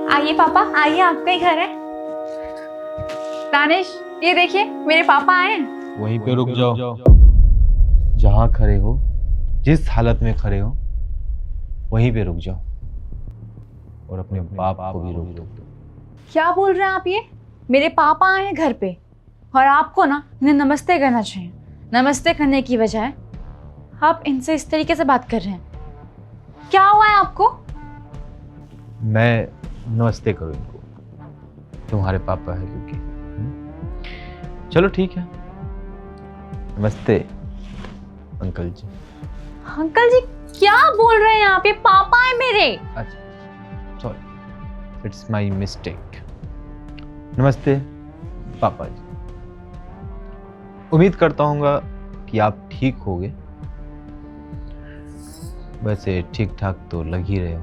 आइए पापा, आइए, आपका ही घर है। दानिश, ये देखिए मेरे पापा आए हैं। वहीं पे रुक जाओ, जहां खड़े हो, जिस हालत में खड़े हो वहीं पे रुक जाओ और अपने बाप को भी रोक दो। क्या बोल रहे हैं आप? ये मेरे पापा आए हैं घर पे और आपको ना इन्हें नमस्ते करना चाहिए। नमस्ते करने की बजाय आप इनसे इस तरीके से बात कर रहे हैं। क्या हुआ है आपको? मैं नमस्ते करूं इनको, तुम्हारे पापा है क्योंकि। चलो ठीक है, नमस्ते अंकल जी। अंकल जी क्या बोल रहे हैं आप? ये पापा है मेरे। अच्छा सॉरी, इट्स माय मिस्टेक। नमस्ते पापा जी। उम्मीद करता हूँगा कि आप ठीक होगे। वैसे ठीक ठाक तो लग ही रहे हो।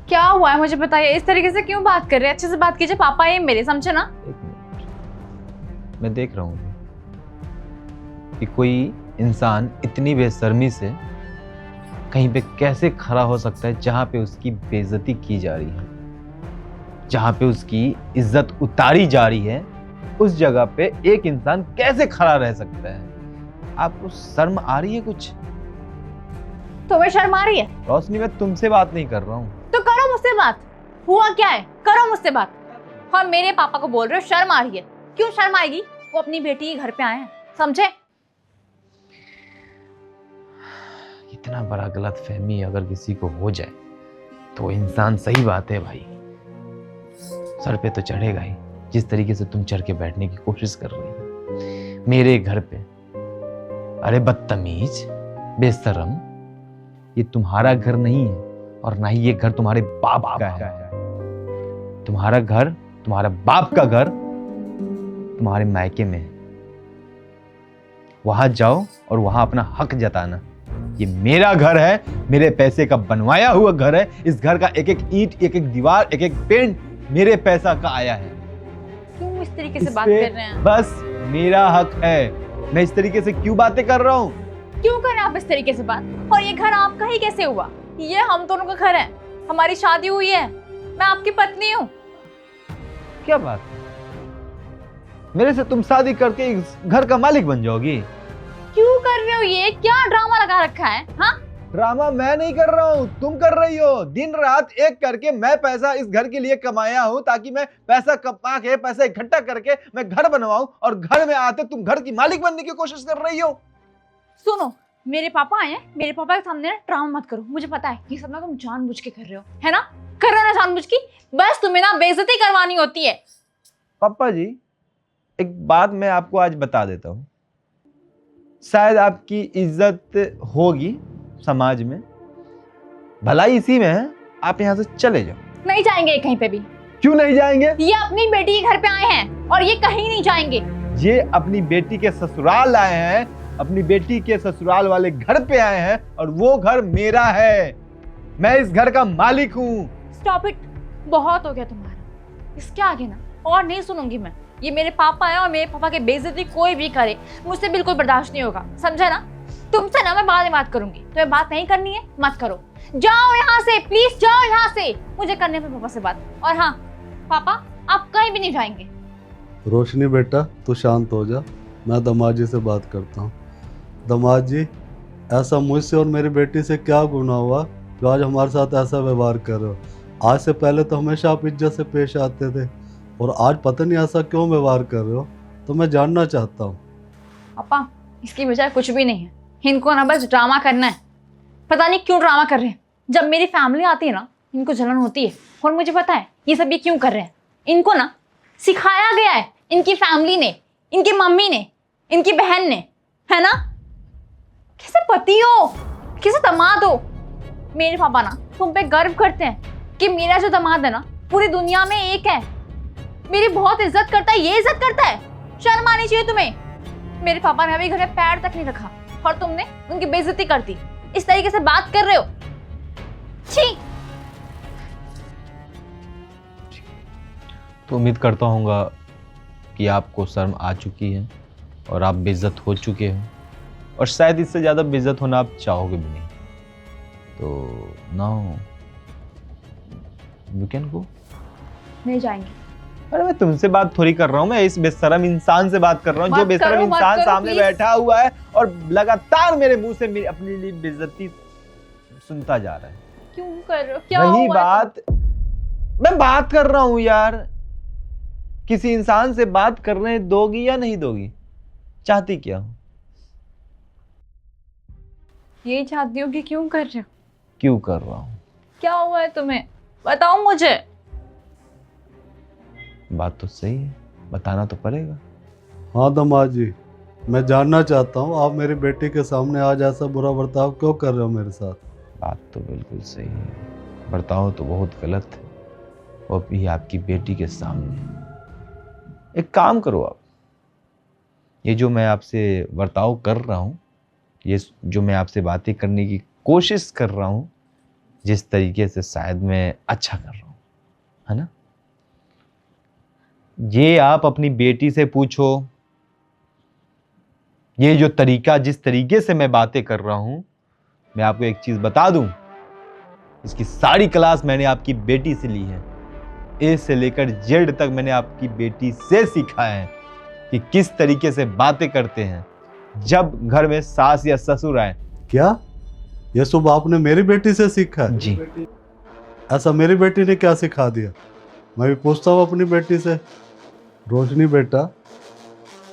क्या हुआ है मुझे बताइए। इस तरीके से क्यों बात कर रहे हैं? अच्छे से बात कीजिए, पापा ये मेरे, समझे ना? एक मिनट, मैं देख रहा हूँ कि कोई इंसान इतनी बेशर्मी से कहीं पे कैसे खड़ा हो सकता है जहां पे उसकी बेइज्जती की जा रही है, जहां पे उसकी इज्जत उतारी जा रही है। उस जगह पे एक इंसान कैसे खड़ा रह सकता है? आपको शर्म आ रही है कुछ? तुम्हें शर्म आ रही है? रोशनी, मैं तुमसे बात नहीं कर रहा हूँ। तो करो मुझसे बात। हुआ क्या है? करो मुझसे बात। और मेरे पापा को बोल रहे हो शर्म आ रही है? क्यों शर्म आएगी? वो अपनी बेटी के घर पे आए हैं, समझे? इतना बड़ा गलतफहमी अगर किसी को हो जाए तो इंसान, सही बात है भाई, सर पे तो चढ़ेगा ही। जिस तरीके से तुम चढ़ के बैठने की कोशिश कर रही हो मेरे घर पे, अरे बदतमीज, बेशरम, ये तुम्हारा घर नहीं है और ना ही ये घर तुम्हारे बाप का है। तुम्हारा घर, तुम्हारा बाप का घर तुम्हारे मायके में है। वहां जाओ और वहां अपना हक जताना। ये मेरा घर है, मेरे पैसे का बनवाया हुआ घर है। इस घर का एक एक ईंट, एक एक दीवार, एक एक पेंट मेरे पैसा का आया है। क्यों इस तरीके से बात कर रहे हैं? बस मेरा हक है। मैं इस तरीके से क्यों बातें कर रहा हूँ? क्यों करें आप इस तरीके से बात? और ये घर आपका ही कैसे हुआ? ये हम दोनों का घर है, हमारी शादी हुई है, मैं आपकी पत्नी हूँ। क्या बात है? मेरे से तुम शादी करके इस घर का मालिक बन जाओगी? क्यों कर रहे हो ये? क्या ड्रामा लगा रखा है? हाँ, ड्रामा मैं नहीं कर रहा हूँ, तुम कर रही हो। दिन रात एक करके मैं पैसा इस घर के लिए कमाया हूँ ताकि मैं पैसा कमा के, पैसा इकट्ठा करके मैं घर बनवाऊं, और घर में आते तुम घर की मालिक बनने की कोशिश कर रही हो। सुनो, मेरे पापा आए हैं, मेरे पापा के सामने ना ड्रामा मत करो। मुझे पता है ये सब ना तुम जानबूझ के कर रहे हो, है ना? कर रहे हो ना जानबूझ की? बस तुम्हें ना बेइज्जती करवानी होती है। पापा जी, एक बात मैं आपको आज बता देता हूँ, शायद आपकी इज्जत होगी समाज में, भलाई इसी में है। आप यहाँ से चले जाओ। नहीं जाएंगे कहीं पे भी। क्यों नहीं जाएंगे? ये अपनी बेटी के घर पे आए हैं और ये कहीं नहीं जाएंगे। ये अपनी बेटी के ससुराल आए हैं, अपनी बेटी के ससुराल वाले घर पे आए हैं, और वो घर मेरा है। मैं इस घर का मालिक हूँ। स्टॉप इट, बहुत हो गया तुम्हारा। इसके आगे ना और नहीं सुनूंगी मैं। ये मेरे पापा है और मेरे पापा की बेइज्जती कोई भी करे मुझसे बिल्कुल बर्दाश्त नहीं होगा, समझा ना? तुमसे ना मैं बाद में बात करूंगी। तुम्हें बात नहीं करनी है, मत करो। जाओ यहाँ से, प्लीज जाओ यहाँ से। मुझे करने पे पापा से बात। और हाँ पापा, आप कहीं भी नहीं जाएंगे। रोशनी बेटा, तू शांत हो जा, मैं दामाद जी से बात करता हूँ। दामाद जी, ऐसा मुझसे और मेरी बेटी से क्या गुनाह हुआ जो आज हमारे साथ ऐसा व्यवहार कर रहे हो? आज से पहले तो हमेशा आप इज्जत से पेश आते थे, और आज पता नहीं ऐसा क्यों व्यवहार कर रहे हो, तो मैं जानना चाहता हूँ। पापा, इसकी वजह कुछ भी नहीं है। इनको ना बस ड्रामा करना है। पता नहीं क्यों ड्रामा कर रहे हैं। जब मेरी फैमिली आती है ना, इनको जलन होती है। और मुझे पता है ये सब ये क्यों कर रहे हैं। इनको ना सिखाया गया है, इनकी फैमिली ने, इनकी मम्मी ने, इनकी बहन ने, है ना? कैसे पति हो, कैसे दामाद हो। मेरे पापा ना तुम पे गर्व करते हैं कि मेरा जो दामाद है ना पूरी दुनिया में एक है। मेरी बहुत इज्जत करता है, ये इज्जत करता है। शर्म आनी चाहिए तुम्हें। मेरे पापा ने अभी घर में पैर तक नहीं रखा और तुमने उनकी बेइज्जती कर दी। इस तरीके से बात कर रहे हो, छी। तो उम्मीद करता हूँगा कि आपको शर्म आ चुकी है और आप बेइज्जत हो चुके हो, और शायद इससे ज़्यादा बेइज्जत होना आप चाहोगे भी नहीं। तो नाउ यू कैन गो। नहीं जाएंगे। अरे मैं तुमसे बात थोड़ी कर रहा हूँ, मैं इस बेशरम इंसान से बात कर रहा हूँ जो मत बेशरम करो, मत इंसान करो, सामने please। बैठा हुआ है और लगातार मेरे मुंह से मेरी अपनी लिए बेइज्जती सुनता जा रहा है। क्यों कर रहे हो? क्या रही हुआ बात, मैं बात कर रहा हूँ यार, किसी इंसान से बात करने दोगी या नहीं दोगी? चाहती क्या हो? यही चाहती हूँ कि क्यों कर रहे हो? क्यों कर रहा हूँ? क्या हुआ है तुम्हें? बताओ मुझे। बात तो सही है, बताना तो पड़ेगा। हाँ दामाद जी, मैं जानना चाहता हूँ आप मेरी बेटी के सामने आज ऐसा बुरा बर्ताव क्यों कर रहे हो मेरे साथ? बात तो बिल्कुल सही है, बर्ताव तो बहुत गलत है, वो भी आपकी बेटी के सामने। एक काम करो आप, ये जो मैं आपसे बर्ताव कर रहा हूँ, ये जो मैं आपसे बातें करने की कोशिश कर रहा हूँ, जिस तरीके से शायद मैं अच्छा कर रहा हूँ, है ना, ये आप अपनी बेटी से पूछो। ये जो तरीका, जिस तरीके से मैं बातें कर रहा हूं, मैं आपको एक चीज बता दूं, इसकी सारी क्लास मैंने आपकी बेटी से ली है। ए से लेकर जेड तक मैंने आपकी बेटी से सीखा है कि किस तरीके से बातें करते हैं जब घर में सास या ससुर आए। क्या ये सब आपने मेरी बेटी से सीखा है? जी। ऐसा मेरी बेटी ने क्या सिखा दिया? मैं भी पूछता हूँ अपनी बेटी से। रोशनी बेटा,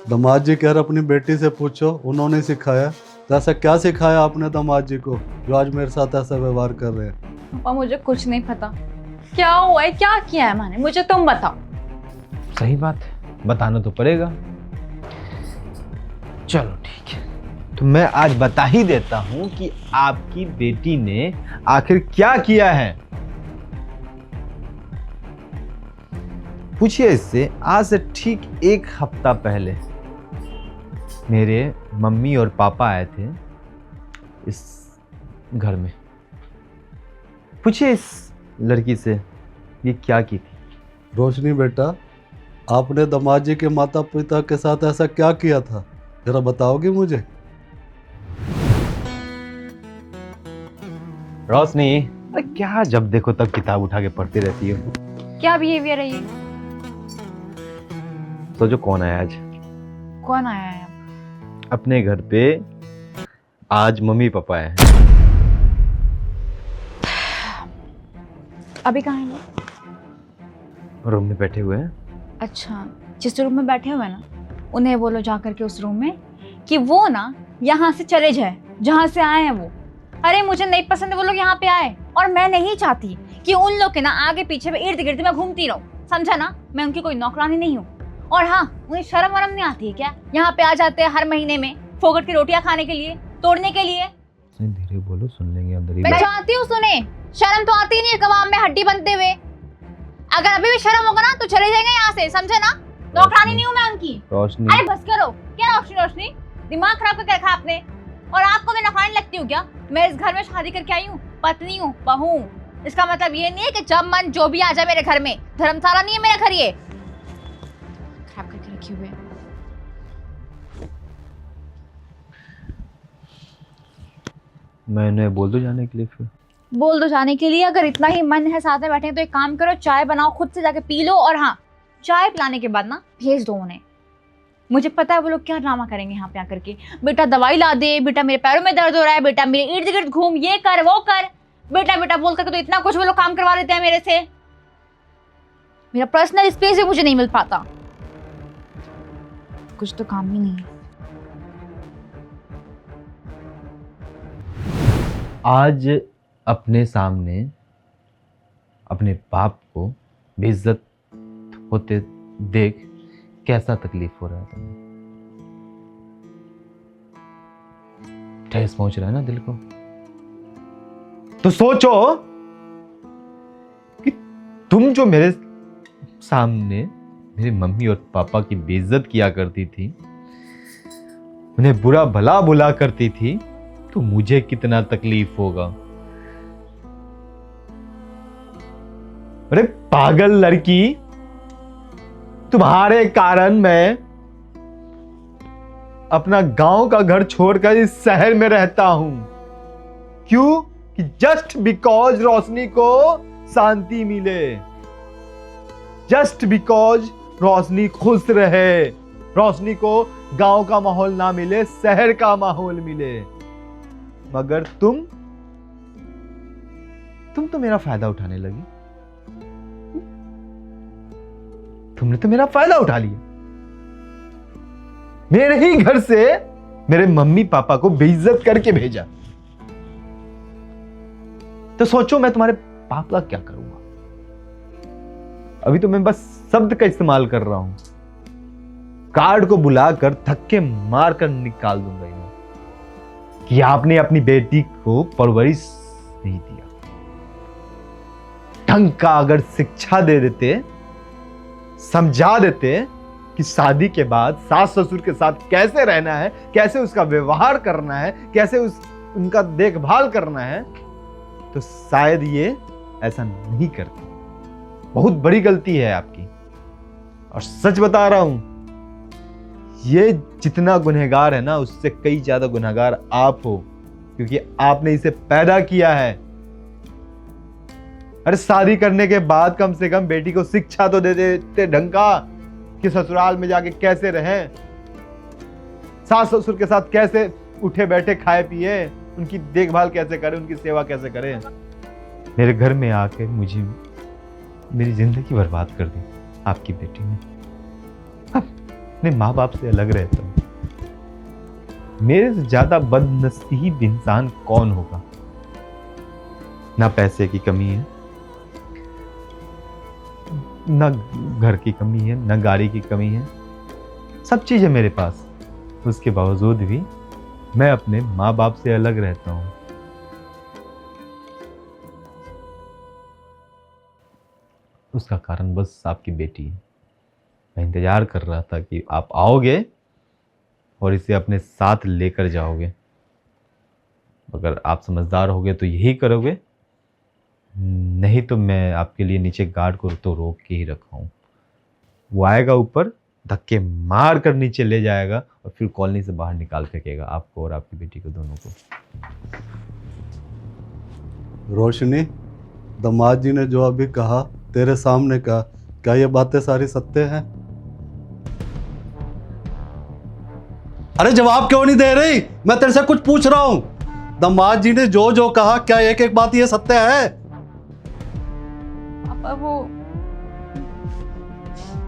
दामाद जी कह रहे अपनी बेटी से पूछो, उन्होंने सिखाया। तो ऐसा क्या सिखाया आपने दामाद जी को जो आज मेरे साथ ऐसा व्यवहार कर रहे हैं? पापा मुझे कुछ नहीं पता। क्या हुआ है, क्या किया है मैंने, मुझे तुम बताओ। सही बात है, बताना तो पड़ेगा। चलो ठीक है, तो मैं आज बता ही देता हूं कि आपकी बेटी ने आखिर क्या किया है। पूछिए इससे। आज से ठीक 1 हफ्ता पहले मेरे मम्मी और पापा आए थे इस घर में। पूछिए इस लड़की से ये क्या की थी। रोशनी बेटा, आपने दामाद जी के माता पिता के साथ ऐसा क्या किया था, जरा बताओगी मुझे? रोशनी, अरे क्या जब देखो तब किताब उठा के पढ़ती रहती हो? क्या बिहेवियर है ये? सोचो कौन आया आज? कौन आया है? अपने घर पे आज मम्मी पापा आए हैं। अभी कहाँ है वो? रूम में बैठे हुए हैं। अच्छा, जिस रूम में बैठे हुए हैं ना, उन्हें बोलो जा करके उस रूम में कि वो ना यहाँ से चले जाए जहाँ से आए हैं वो। अरे मुझे नहीं पसंद है वो लोग यहाँ पे आए, और मैं नहीं चाहती कि उन लोग के ना आगे पीछे में इर्द गिर्द में घूमती रहूं, समझा ना? मैं उनकी कोई नौकरानी नहीं हूँ। और हाँ, उन्हें शर्म वरम नहीं आती है क्या? यहाँ पे आ जाते हैं हर महीने में फोकट की रोटियां खाने के लिए, तोड़ने के लिए। धीरे बोलो, सुन लेंगे अंदर ही। मैं चाहती हूँ सुने। शर्म तो आती नहीं है कबाब में हड्डी बनते हुए। अगर अभी भी शर्म होगा ना तो चले जाएंगे यहाँ से, समझे ना? नौकरानी नहीं हूँ मैं उनकी। रोशनी, अरे बस करो। क्या रोशनी रोशनी, दिमाग खराब करके रखा आपने। और आपको मैं नौकरानी लगती हूँ क्या? मैं इस घर में शादी करके आई हूँ, पत्नी हूँ, बहू। इसका मतलब ये नहीं है कि जब मन जो भी आ जाए मेरे घर में। धर्मशाला नहीं है मेरा घर, ये खराब करके रखी हुई है। मैंने बोल दो जाने के लिए। फिर बोल दो जाने के लिए? अगर इतना ही मन है साथ में बैठे तो एक काम करो, चाय बनाओ, खुद से जाके पी लो। और हाँ, चाय पिलाने के बाद ना भेज दो उन्हें। मुझे पता है वो लोग क्या ड्रामा करेंगे यहाँ पे आकर के। बेटा दवाई ला दे, बेटा मेरे पैरों में दर्द हो रहा है, बेटा मेरे इर्द गिर्द घूम, ये कर वो कर, बेटा बेटा बोल करके तो इतना कुछ वो लोग काम करवा देते हैं मेरे से। मेरा पर्सनल स्पेस भी मुझे नहीं मिल पाता। कुछ तो काम ही नहीं है। आज अपने सामने अपने बाप को बेइज्जत होते देख कैसा तकलीफ हो रहा है तुम्हें? ठेस पहुंच रहा है ना दिल को? तो सोचो कि तुम जो मेरे सामने मेरी मम्मी और पापा की बेइज्जत किया करती थी, उन्हें बुरा भला बुला करती थी, तो मुझे कितना तकलीफ होगा। अरे पागल लड़की, तुम्हारे कारण मैं अपना गांव का घर छोड़कर इस शहर में रहता हूं। क्यों? कि जस्ट बिकॉज रोशनी को शांति मिले, जस्ट बिकॉज रोशनी खुश रहे। रोशनी को गांव का माहौल ना मिले, शहर का माहौल मिले, मगर तुम तो मेरा फायदा उठाने लगी। तुमने तो मेरा फायदा उठा लिया। मेरे ही घर से मेरे मम्मी पापा को बेइज्जत करके भेजा, तो सोचो मैं तुम्हारे पाप का क्या करूंगा। अभी तो मैं बस शब्द का इस्तेमाल कर रहा हूं, गार्ड को बुलाकर धक्के मारकर निकाल दूंगा इन्हें कि आपने अपनी बेटी को परवरिश नहीं दिया। ढंग का अगर शिक्षा दे देते, समझा देते कि शादी के बाद सास ससुर के साथ कैसे रहना है, कैसे उसका व्यवहार करना है, कैसे उनका देखभाल करना है, तो शायद ये ऐसा नहीं करते। बहुत बड़ी गलती है आपकी, और सच बता रहा हूं, ये जितना गुनहगार है ना, उससे कई ज्यादा गुनहगार आप हो, क्योंकि आपने इसे पैदा किया है। अरे शादी करने के बाद कम से कम बेटी को शिक्षा तो दे देते ढंग का, कि ससुराल में जाके कैसे रहें, सास ससुर के साथ कैसे उठे बैठे खाए पिए, उनकी देखभाल कैसे करें, उनकी सेवा कैसे करें। मेरे घर में आके मुझे मेरी जिंदगी बर्बाद कर दी आपकी बेटी ने। अपने माँ बाप से अलग रहता हूं। मेरे से ज्यादा बदनसीब इंसान कौन होगा। ना पैसे की कमी है, ना घर की कमी है, ना गाड़ी की कमी है, सब चीज है मेरे पास। उसके बावजूद भी मैं अपने माँ बाप से अलग रहता हूं। उसका कारण बस आपकी बेटी है। मैं इंतजार कर रहा था कि आप आओगे और इसे अपने साथ लेकर जाओगे। अगर आप समझदार होगे तो यही करोगे, नहीं तो मैं आपके लिए नीचे गार्ड को तो रोक के ही रखा हूं। वो आएगा ऊपर, धक्के मार कर नीचे ले जाएगा और फिर कॉलोनी से बाहर निकाल फेंकेगा आपको और आपकी बेटी को, दोनों को। रोशनी, दामाद जी ने जो अभी कहा, तेरे सामने कहा, क्या ये बातें सारी सत्य हैं? अरे जवाब क्यों नहीं दे रही? मैं तेरे से कुछ पूछ रहा हूं। दामाद जी ने जो जो कहा, क्या एक एक बात ये सत्य है? पापा वो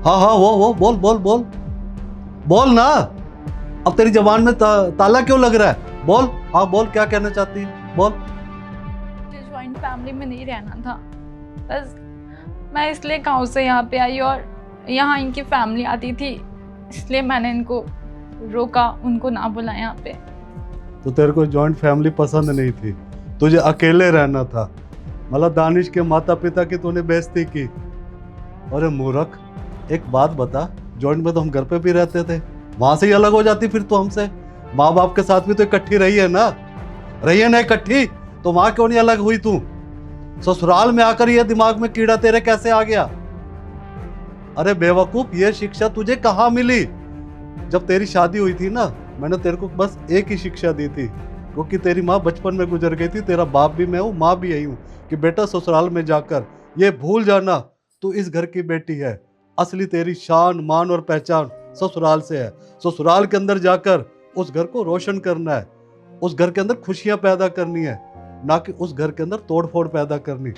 हाँ वो बोल बोल बोल बोल ना। अब तेरी जबान में ताला क्यों लग रहा है? बोल, हाँ बोल, क्या कहना चाहती है, बोल। मुझे ज्वाइंट फैमिली में नहीं रहना था, बस मैं इसलिए गाँव से यहाँ पे आई और यहाँ इनकी फैमिली आती थी, इसलिए मैंने इनको रोका, उनको ना बुलाया यहाँ पे। तो तेरे को जॉइंट फैमिली पसंद नहीं थी, तुझे अकेले रहना था, मतलब दानिश के माता पिता की तूने बेइज्जती की। अरे मूर्ख, एक बात बता, जॉइंट में तो हम घर पे भी रहते थे, वहां से ही अलग हो जाती फिर तो हमसे। माँ बाप के साथ भी तो इकट्ठी रही है ना, इकट्ठी, तो वहां क्यों नहीं अलग हुई तू? ससुराल में आकर ये दिमाग में कीड़ा तेरे कैसे आ गया? अरे बेवकूफ, ये शिक्षा तुझे कहाँ मिली? जब तेरी शादी हुई थी ना, मैंने तेरे को बस एक ही शिक्षा दी थी, क्योंकि तेरी माँ बचपन में गुजर गई थी, तेरा बाप भी मैं हूँ, माँ भी यही हूँ, कि बेटा ससुराल में जाकर ये भूल जाना तू इस घर की बेटी है। असली तेरी शान, मान और पहचान ससुराल से है। ससुराल के अंदर जाकर उस घर को रोशन करना है, उस घर के अंदर खुशियां पैदा करनी है, ना कि उस घर के अंदर तोड़फोड़ पैदा करनी।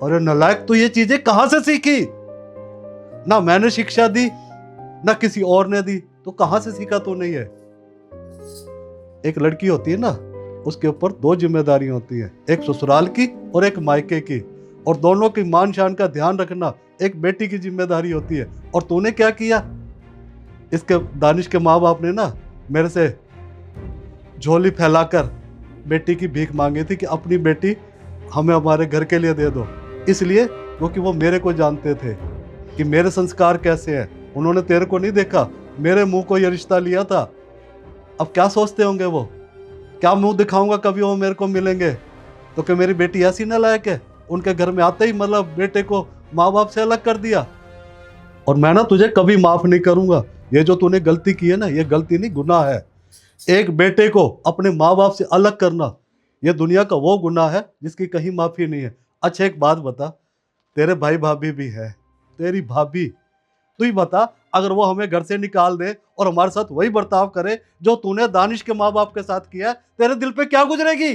और नालायक, तू ये चीजें कहां से सीखी? ना मैंने शिक्षा दी, ना किसी और ने दी, तो कहां से सीखा तूने ये? एक लड़की होती है ना, उसके ऊपर दो जिम्मेदारियां होती हैं, एक ससुराल की और एक मायके की, और दोनों की मान शान का ध्यान रखना एक बेटी की जिम्मेदारी होती है। और तूने क्या किया? इसके दानिश के माँ बाप ने ना मेरे से झोली फैलाकर बेटी की भीख मांगी थी कि अपनी बेटी हमें हमारे घर के लिए दे दो, इसलिए क्योंकि वो मेरे को जानते थे कि मेरे संस्कार कैसे हैं। उन्होंने तेरे को नहीं देखा, मेरे मुंह को ये रिश्ता लिया था। अब क्या सोचते होंगे वो? क्या मुंह दिखाऊंगा कभी वो मेरे को मिलेंगे तो कि मेरी बेटी ऐसी नालायक है, उनके घर में आते ही मतलब बेटे को माँ बाप से अलग कर दिया। और मैं ना तुझे कभी माफ नहीं करूंगा। ये जो तूने गलती की है ना, ये गलती नहीं, गुनाह है। एक बेटे को अपने माँ बाप से अलग करना, ये दुनिया का वो गुनाह है जिसकी कहीं माफी नहीं है। अच्छा एक बात बता, तेरे भाई भाभी भी है, तेरी भाभी। तू ही बता, अगर वो हमें घर से निकाल दे और हमारे साथ वही बर्ताव करे जो तूने दानिश के माँ बाप के साथ किया है, तेरे दिल पे क्या गुजरेगी?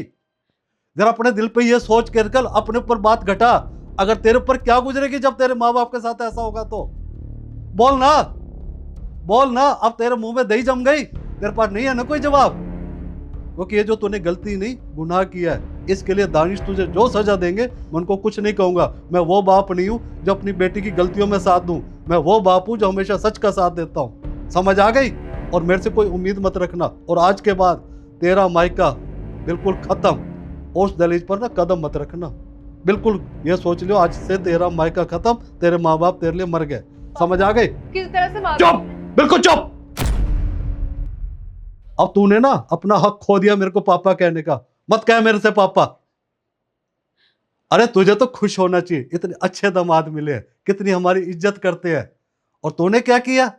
जरा अपने दिल पे ये सोच कर कल अपने ऊपर बात घटा। अगर तेरे ऊपर क्या गुजरेगी जब तेरे माँ बाप के साथ ऐसा होगा तो बोल ना, बोल ना। अब तेरे मुंह में दही जम गई, तेरे पास नहीं है ना कोई जवाब? क्योंकि ये जो तूने गलती नहीं गुनाह किया है, इसके लिए दानिश तुझे जो सजा देंगे मैं उनको कुछ नहीं कहूंगा। मैं वो बाप नहीं हूं जो अपनी बेटी की गलतियों में साथ दूं, मैं वो बाप हूं जो हमेशा सच का साथ देता हूं। समझ आ गई? और मेरे से कोई उम्मीद मत रखना। और आज के बाद तेरा मायका बिल्कुल खत्म, उस दहलीज पर ना कदम मत रखना। बिल्कुल ये सोच लियो, आज से तेरा मायका खत्म, तेरे माँ बाप तेरे लिए मर गए। समझ आ गई? किस तरह से बात? चुप, बिल्कुल चुप। अब तूने ना अपना हक खो दिया मेरे को पापा कहने का। मत कह मेरे से पापा। अरे तुझे तो खुश होना चाहिए, इतने अच्छे दामाद मिले हैं, कितनी हमारी इज्जत करते हैं। और तूने क्या किया?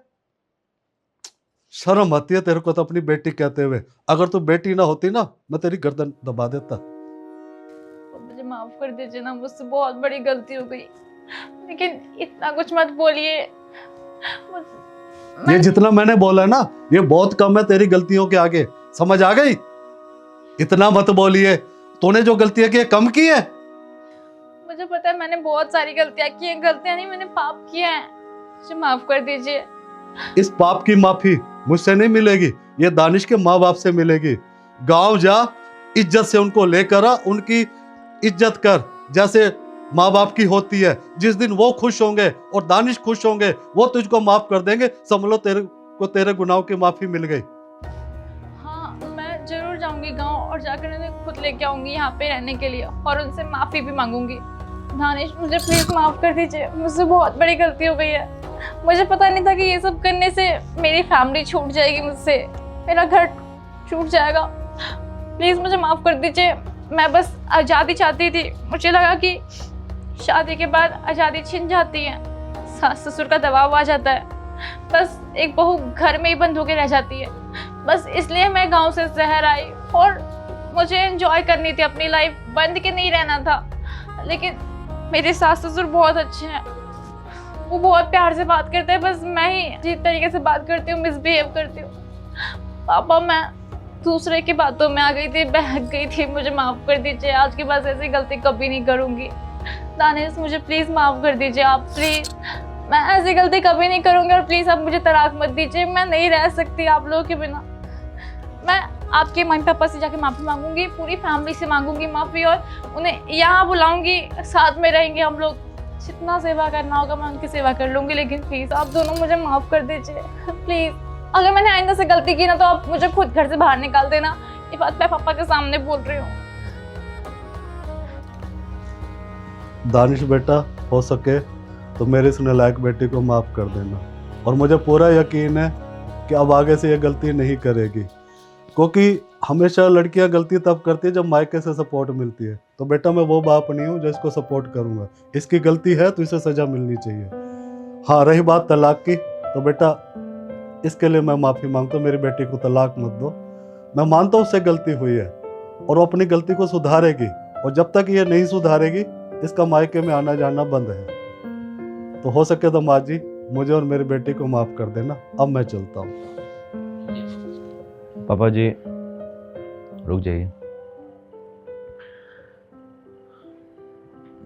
शर्म आती है तेरे को तो अपनी बेटी कहते हुए। अगर तू बेटी ना होती ना, मैं तेरी गर्दन दबा देता। मुझे माफ कर दीजिए ना, मुझसे बहुत बड़ी गलती हो गई, लेकिन इतना कुछ मत बोलिए। ये जितना मैंने बोला ना, ये बहुत कम है तेरी गलतियों के आगे। समझ आ गई? इतना मत बोलिए। तूने जो गलतियां की है कम की है। मुझे पता है मैंने बहुत सारी गलतियां की हैं, गलतियां नहीं मैंने पाप किया है, मुझे माफ कर दीजिए। इस पाप की माफी मुझसे नहीं मिलेगी, ये दानिश के माँ बाप से मिलेगी। गांव जा, इज्जत से उनको लेकर आ, उनकी इज्जत कर जैसे माँ बाप की होती है। जिस दिन वो खुश होंगे और दानिश खुश होंगे, वो तुझको माफ कर देंगे। समझ लो तेरे को तेरे गुनाहों की माफी मिल गई। हाँ, मैं जरूर जाऊंगी गांव और जाकर उन्हें खुद लेके आऊंगी यहाँ पे रहने के लिए, और उनसे माफी भी मांगूंगी। दानिश मुझे प्लीज माफ कर दीजिए, मुझसे बहुत बड़ी गलती हो गई है। मुझे पता नहीं था कि ये सब करने से मेरी फैमिली छूट जाएगी मुझसे, मेरा घर छूट जाएगा। प्लीज मुझे माफ कर दीजिए। मैं बस आज़ादी चाहती थी। मुझे लगा कि शादी के बाद आज़ादी छिन जाती है, सास ससुर का दबाव आ जाता है, बस एक बहू घर में ही बंद होकर रह जाती है। बस इसलिए मैं गांव से शहर आई और मुझे एंजॉय करनी थी अपनी लाइफ, बंद के नहीं रहना था। लेकिन मेरे सास ससुर बहुत अच्छे हैं, वो बहुत प्यार से बात करते हैं, बस मैं ही जिस तरीके से बात करती हूँ मिसबिहेव करती हूँ। पापा मैं दूसरे की बातों में आ गई थी, बहक गई थी, मुझे माफ़ कर दीजिए। आज के बाद ऐसी गलती कभी नहीं करूँगी। दानिश मुझे प्लीज़ माफ़ कर दीजिए आप, प्लीज़। मैं ऐसी गलती कभी नहीं करूँगी और प्लीज़ आप मुझे तलाक मत दीजिए। मैं नहीं रह सकती आप लोगों के बिना। मैं आपके मम्मी पापा से जाके माफ़ी मांगूंगी, पूरी फैमिली से मांगूंगी माफ़ी, और उन्हें यहाँ बुलाऊंगी, साथ में रहेंगे हम लोग। जितना सेवा करना होगा मैं उनकी सेवा कर लूँगी, लेकिन प्लीज़ आप दोनों मुझे माफ़ कर दीजिए प्लीज़। अगर मैंने आइंदा से गलती की ना तो आप मुझे खुद घर से बाहर निकाल देना। ये बात मैं पापा के सामने बोल रही हूँ। दानिश बेटा, हो सके तो मेरे इस नालायक बेटी को माफ कर देना। और मुझे पूरा यकीन है कि अब आगे से ये गलती नहीं करेगी, क्योंकि हमेशा लड़कियां गलती तब करती है जब मायके से सपोर्ट मिलती है। तो बेटा मैं वो बाप नहीं हूँ जो इसको सपोर्ट करूँगा। इसकी गलती है तो इसे सजा मिलनी चाहिए। हाँ, रही बात तलाक की, तो बेटा इसके लिए मैं माफ़ी मांगता हूँ। मेरी बेटी को तलाक मत दो। मैं मानता हूँ उससे गलती हुई है और वो अपनी गलती को सुधारेगी, और जब तक ये नहीं सुधारेगी इसका मायके में आना जाना बंद है। तो हो सके तो माँ जी मुझे और मेरी बेटी को माफ़ कर देना। अब मैं चलता हूँ। पापा जी रुक जाइए।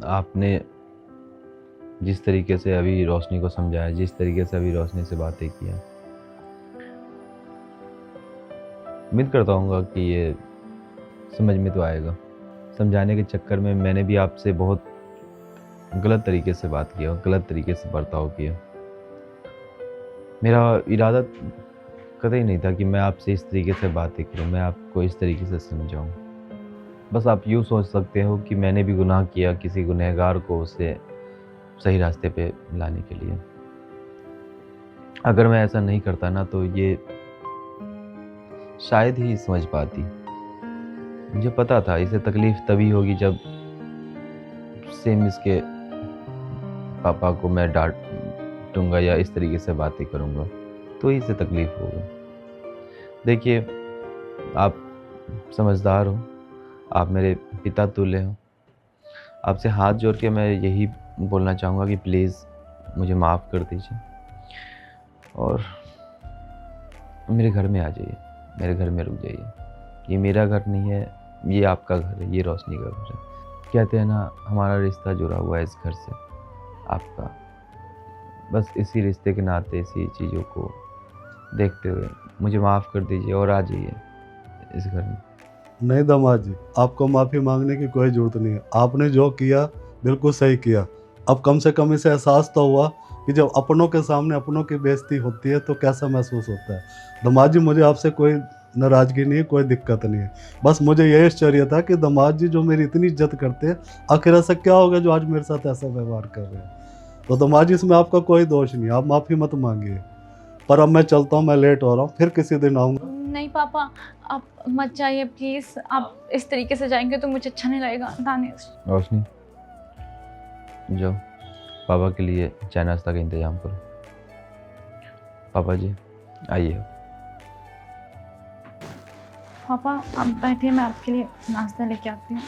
आपने जिस तरीके से अभी रोशनी को समझाया, जिस तरीके से अभी रोशनी से बातें किया, उम्मीद करता हूँ कि ये समझ में तो आएगा। समझाने के चक्कर में मैंने भी आपसे बहुत गलत तरीके से बात किया, गलत तरीके से बर्ताव किया। मेरा इरादा कतई नहीं था कि मैं आपसे इस तरीके से बातें करूं, मैं आपको इस तरीके से समझाऊं। बस आप यूँ सोच सकते हो कि मैंने भी गुनाह किया, किसी गुनहगार को उसे सही रास्ते पे लाने के लिए। अगर मैं ऐसा नहीं करता ना तो ये शायद ही समझ पाती। मुझे पता था इसे तकलीफ़ तभी होगी जब सेम इसके पापा को मैं डांटूंगा या इस तरीके से बातें करूंगा, तो ही इसे तकलीफ़ होगा। देखिए, आप समझदार हो, आप मेरे पिता तुल्य हो। आपसे हाथ जोड़ के मैं यही बोलना चाहूँगा कि प्लीज़ मुझे माफ़ कर दीजिए और मेरे घर में आ जाइए, मेरे घर में रुक जाइए। ये मेरा घर नहीं है, ये आपका घर है, ये रोशनी का घर है। कहते हैं ना, हमारा रिश्ता जुड़ा हुआ है इस घर से, आपका। बस इसी रिश्ते के नाते, इसी चीज़ों को देखते हुए मुझे माफ़ कर दीजिए और आ जाइए इस घर में। नहीं दामाद जी, आपको माफ़ी मांगने की कोई ज़रूरत नहीं है। आपने जो किया बिल्कुल सही किया। अब कम से कम इसे एहसास तो हुआ कि जब अपनों के सामने अपनों की बेइज्जती होती है तो कैसा महसूस होता है। दामाद जी, मुझे आपसे कोई नाराज़गी नहीं है, कोई दिक्कत नहीं है। बस मुझे यही आश्चर्य था कि दामाद जी जो मेरी इतनी इज्जत करते हैं, आखिर ऐसा क्या होगा जो आज मेरे साथ ऐसा व्यवहार कर रहे हैं। तो दामाद जी, इसमें आपका कोई दोष नहीं है, आप माफ़ी मत मांगिए। पर अब मैं चलता हूँ, मैं लेट हो रहा हूँ, फिर किसी दिन आऊँगा। नहीं पापा, आप मत जाइए प्लीज़। आप इस तरीके से जाएंगे तो मुझे अच्छा नहीं लगेगा। दानिश, रोशनी, जाओ पापा के लिए चाय नाश्ता का इंतज़ाम करो। पापा जी आइए। पापा आप बैठिए, मैं आपके लिए नाश्ता लेके आती हूँ।